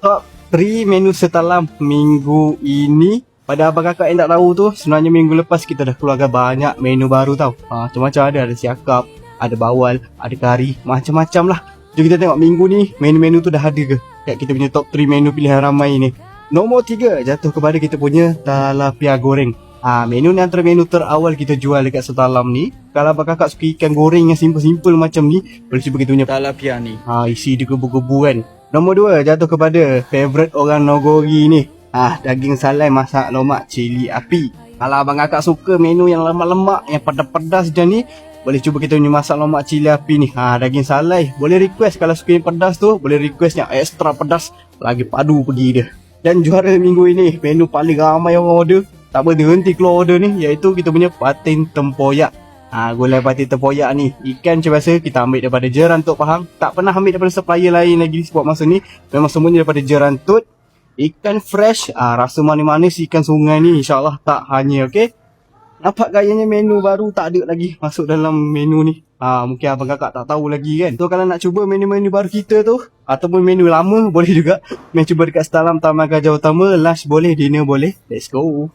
top 3 menu setalam minggu ini. Pada abang kakak yang tak tahu tu, sebenarnya minggu lepas kita dah keluarkan banyak menu baru tau. Macam-macam ada siakap, ada bawal, ada kari, macam-macam lah. Jom kita tengok minggu ni menu-menu tu dah ada ke kat kita punya top 3 menu pilihan ramai ni. Nombor 3 jatuh kepada kita punya tilapia goreng. Menu ni antara menu terawal kita jual dekat setalam ni. Kalau abang kakak suka ikan goreng yang simple-simple macam ni, boleh cuba kita punya tilapia ni. Isi dia gebu-gebu kan. Nombor 2 jatuh kepada favourite orang Nogori ni. Daging salai masak lomak cili api. Kalau abang kakak suka menu yang lemak-lemak, yang pedas-pedas macam ni, boleh cuba kita punya masak lomak cili api ni. Daging salai. Boleh request kalau suka yang pedas tu, boleh request yang extra pedas. Lagi padu pergi dia. Dan juara minggu ini, menu paling ramai orang order, tak berhenti keluar order ni, iaitu kita punya patin tempoyak. Gulai patin tempoyak ni, ikan macam biasa kita ambil daripada Jerantut Pahang. Tak pernah ambil daripada supplier lain lagi sebab masa ni memang semuanya daripada Jerantut. Ikan fresh, rasa manis-manis ikan sungai ni, insyaAllah tak hanya, okey. Nampak gayanya menu baru tak ada lagi masuk dalam menu ni. Mungkin abang kakak tak tahu lagi kan. So kalau nak cuba menu-menu baru kita tu, ataupun menu lama, boleh juga main cuba dekat Setalam Taman Gajah Utama. Lunch boleh, dinner boleh. Let's go.